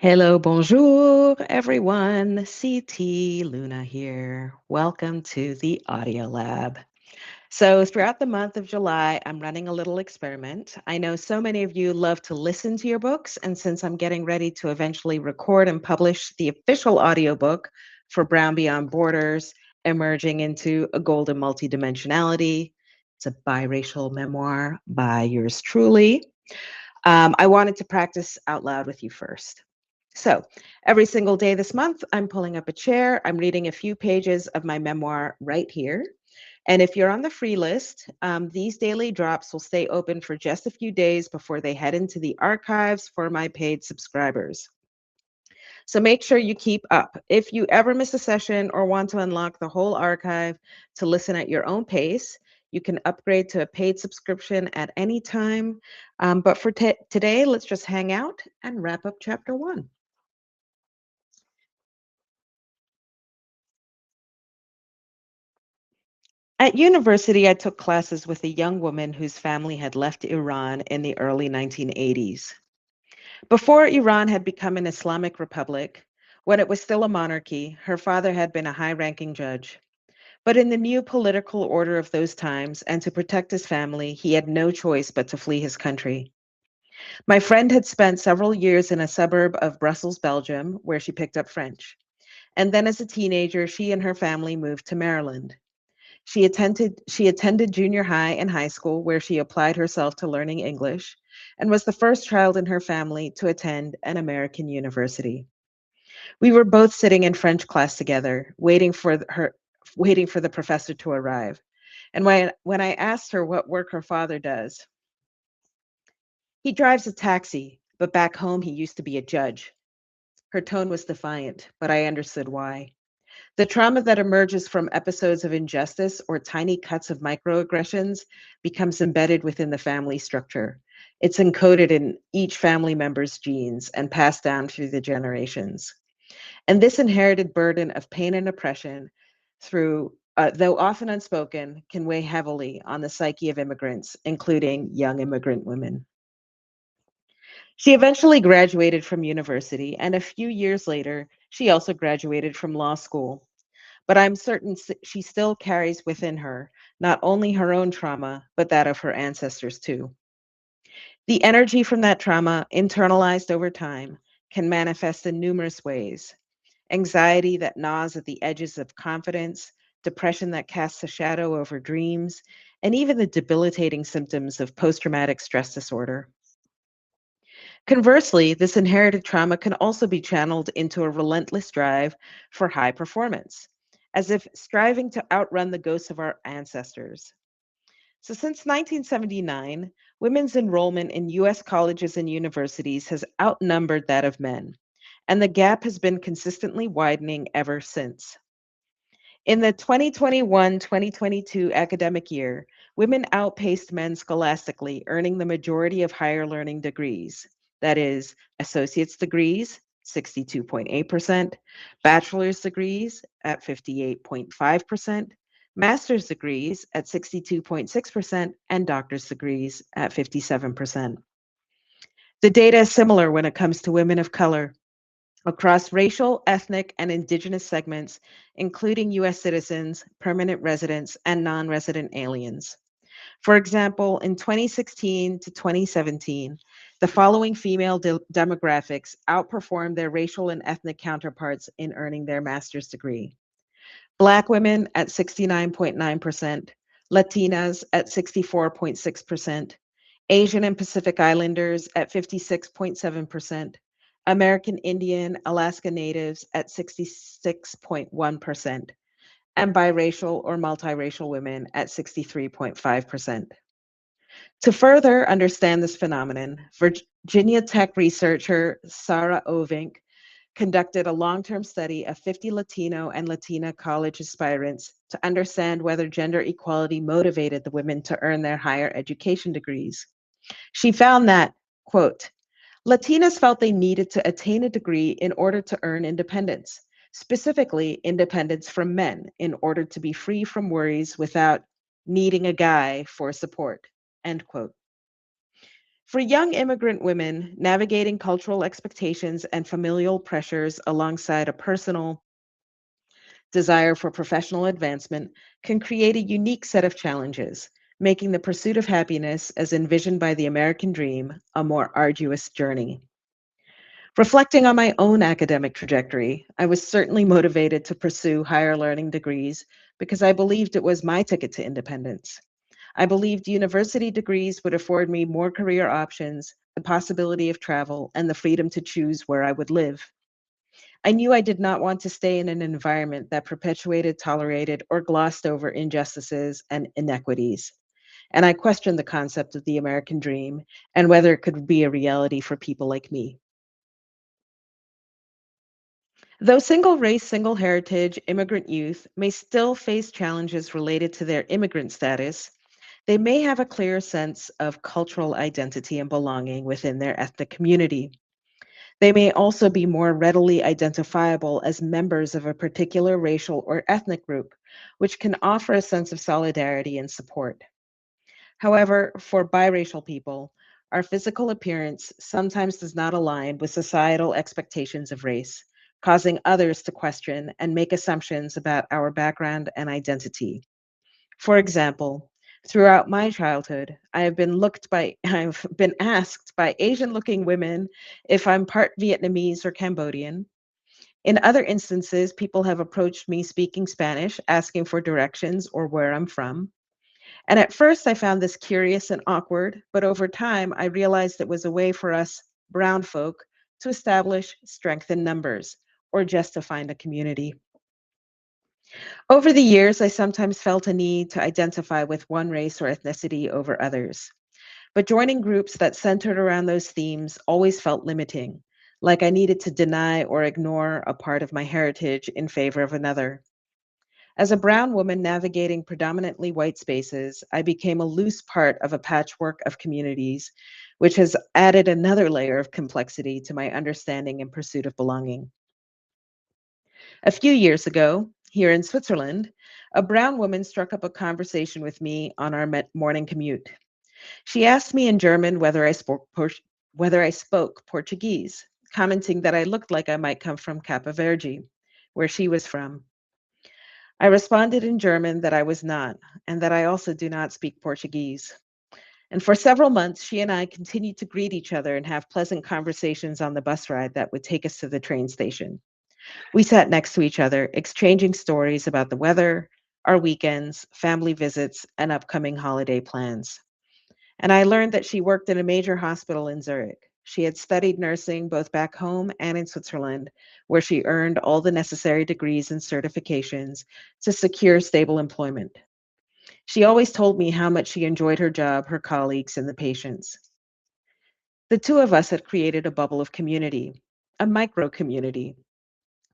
Hello, bonjour, everyone. CT Luna here. Welcome to the Audio Lab. So, throughout the month of July, I'm running a little experiment. I know so many of you love to listen to your books, and since I'm getting ready to eventually record and publish the official audiobook for Brown Beyond Borders, Emerging into a Golden Multidimensionality, it's a biracial memoir by yours truly. I wanted to practice out loud with you first. So every single day this month, I'm pulling up a chair. I'm reading a few pages of my memoir right here. And if you're on the free list, these daily drops will stay open for just a few days before they head into the archives for my paid subscribers. So make sure you keep up. If you ever miss a session or want to unlock the whole archive to listen at your own pace, you can upgrade to a paid subscription at any time. But for today, let's just hang out and wrap up chapter one. At university, I took classes with a young woman whose family had left Iran in the early 1980s. Before Iran had become an Islamic republic, when it was still a monarchy, her father had been a high ranking judge. But in the new political order of those times, and to protect his family, he had no choice but to flee his country. My friend had spent several years in a suburb of Brussels, Belgium, where she picked up French. And then as a teenager, she and her family moved to Maryland. She attended junior high and high school where she applied herself to learning English and was the first child in her family to attend an American university. We were both sitting in French class together, waiting for the professor to arrive. And when I asked her what work her father does, he drives a taxi, but back home he used to be a judge. Her tone was defiant, but I understood why. The trauma that emerges from episodes of injustice or tiny cuts of microaggressions becomes embedded within the family structure. It's encoded in each family member's genes and passed down through the generations. And this inherited burden of pain and oppression, though often unspoken, can weigh heavily on the psyche of immigrants, including young immigrant women. She eventually graduated from university, and a few years later, she also graduated from law school. But I'm certain she still carries within her not only her own trauma, but that of her ancestors too. The energy from that trauma, internalized over time, can manifest in numerous ways: anxiety that gnaws at the edges of confidence, depression that casts a shadow over dreams, and even the debilitating symptoms of post traumatic stress disorder. Conversely, this inherited trauma can also be channeled into a relentless drive for high performance, as if striving to outrun the ghosts of our ancestors. So, since 1979, women's enrollment in US colleges and universities has outnumbered that of men, and the gap has been consistently widening ever since. In the 2021-2022 academic year, women outpaced men scholastically, earning the majority of higher learning degrees. That is, associate's degrees, 62.8%, bachelor's degrees at 58.5%, master's degrees at 62.6%, and doctor's degrees at 57%. The data is similar when it comes to women of color across racial, ethnic, and indigenous segments, including US citizens, permanent residents, and non resident aliens. For example, in 2016 to 2017, the following female demographics outperformed their racial and ethnic counterparts in earning their master's degree: Black women at 69.9%, Latinas at 64.6%, Asian and Pacific Islanders at 56.7%, American Indian, Alaska Natives at 66.1%, and biracial or multiracial women at 63.5%. To further understand this phenomenon, Virginia Tech researcher Sarah Ovink conducted a long-term study of 50 Latino and Latina college aspirants to understand whether gender equality motivated the women to earn their higher education degrees. She found that, quote, Latinas felt they needed to attain a degree in order to earn independence, specifically independence from men in order to be free from worries without needing a guy for support, end quote. For young immigrant women, navigating cultural expectations and familial pressures alongside a personal desire for professional advancement can create a unique set of challenges, making the pursuit of happiness, as envisioned by the American dream, a more arduous journey. Reflecting on my own academic trajectory, I was certainly motivated to pursue higher learning degrees because I believed it was my ticket to independence. I believed university degrees would afford me more career options, the possibility of travel, and the freedom to choose where I would live. I knew I did not want to stay in an environment that perpetuated, tolerated, or glossed over injustices and inequities. And I questioned the concept of the American dream and whether it could be a reality for people like me. Though single race, single heritage immigrant youth may still face challenges related to their immigrant status, they may have a clear sense of cultural identity and belonging within their ethnic community. They may also be more readily identifiable as members of a particular racial or ethnic group, which can offer a sense of solidarity and support. However, for biracial people, our physical appearance sometimes does not align with societal expectations of race, causing others to question and make assumptions about our background and identity. For example, throughout my childhood, I've been asked by Asian-looking women if I'm part Vietnamese or Cambodian. In other instances, people have approached me speaking Spanish, asking for directions or where I'm from. And at first, I found this curious and awkward, but over time, I realized it was a way for us brown folk to establish strength in numbers or just to find a community. Over the years, I sometimes felt a need to identify with one race or ethnicity over others. But joining groups that centered around those themes always felt limiting, like I needed to deny or ignore a part of my heritage in favor of another. As a brown woman navigating predominantly white spaces, I became a loose part of a patchwork of communities, which has added another layer of complexity to my understanding and pursuit of belonging. A few years ago, here in Switzerland, a brown woman struck up a conversation with me on our morning commute. She asked me in German whether I spoke Portuguese, commenting that I looked like I might come from Cape Verde, where she was from. I responded in German that I was not, and that I also do not speak Portuguese. And for several months, she and I continued to greet each other and have pleasant conversations on the bus ride that would take us to the train station. We sat next to each other, exchanging stories about the weather, our weekends, family visits, and upcoming holiday plans. And I learned that she worked in a major hospital in Zurich. She had studied nursing both back home and in Switzerland, where she earned all the necessary degrees and certifications to secure stable employment. She always told me how much she enjoyed her job, her colleagues, and the patients. The two of us had created a bubble of community, a micro community.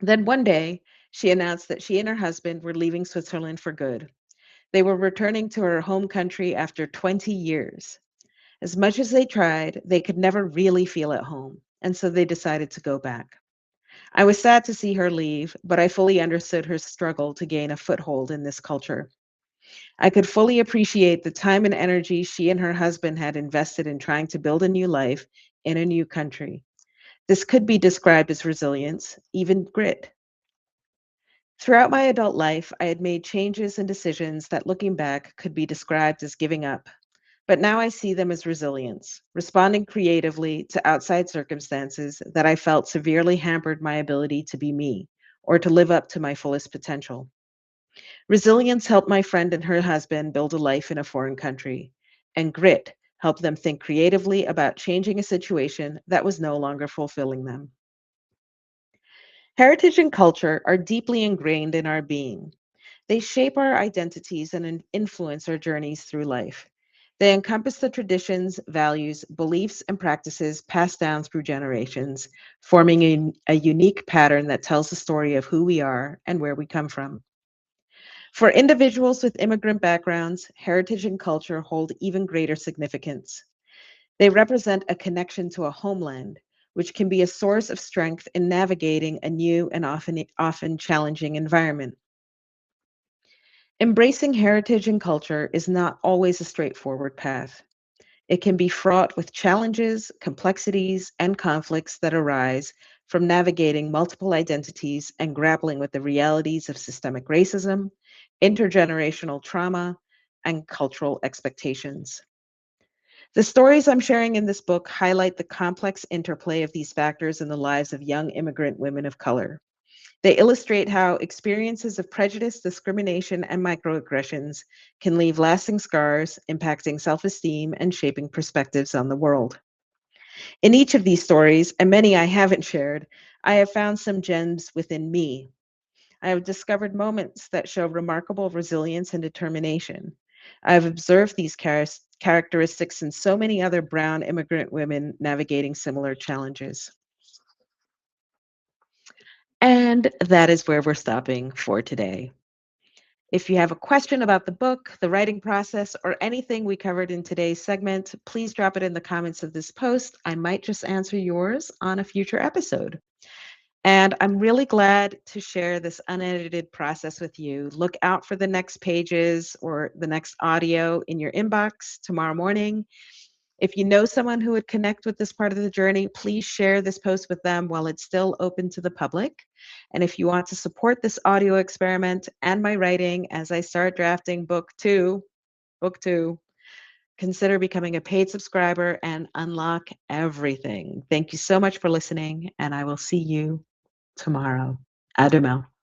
Then one day, she announced that she and her husband were leaving Switzerland for good. They were returning to her home country after 20 years. As much as they tried, they could never really feel at home, and so they decided to go back. I was sad to see her leave, but I fully understood her struggle to gain a foothold in this culture. I could fully appreciate the time and energy she and her husband had invested in trying to build a new life in a new country. This could be described as resilience, even grit. Throughout my adult life, I had made changes and decisions that looking back could be described as giving up. But now I see them as resilience, responding creatively to outside circumstances that I felt severely hampered my ability to be me or to live up to my fullest potential. Resilience helped my friend and her husband build a life in a foreign country, and grit helped them think creatively about changing a situation that was no longer fulfilling them. Heritage and culture are deeply ingrained in our being. They shape our identities and influence our journeys through life. They encompass the traditions, values, beliefs, and practices passed down through generations, forming a unique pattern that tells the story of who we are and where we come from. For individuals with immigrant backgrounds, heritage and culture hold even greater significance. They represent a connection to a homeland, which can be a source of strength in navigating a new and often challenging environment. Embracing heritage and culture is not always a straightforward path. It can be fraught with challenges, complexities, and conflicts that arise from navigating multiple identities and grappling with the realities of systemic racism, intergenerational trauma, and cultural expectations. The stories I'm sharing in this book highlight the complex interplay of these factors in the lives of young immigrant women of color. They illustrate how experiences of prejudice, discrimination, and microaggressions can leave lasting scars, impacting self esteem and shaping perspectives on the world. In each of these stories, and many I haven't shared, I have found some gems within me. I have discovered moments that show remarkable resilience and determination. I have observed these characteristics in so many other brown immigrant women navigating similar challenges. And that is where we're stopping for today. If you have a question about the book, the writing process, or anything we covered in today's segment, please drop it in the comments of this post. I might just answer yours on a future episode. And I'm really glad to share this unedited process with you. Look out for the next pages or the next audio in your inbox tomorrow morning. If you know someone who would connect with this part of the journey, please share this post with them while it's still open to the public. And if you want to support this audio experiment and my writing as I start drafting book two, consider becoming a paid subscriber and unlock everything. Thank you so much for listening, and I will see you tomorrow. À demain.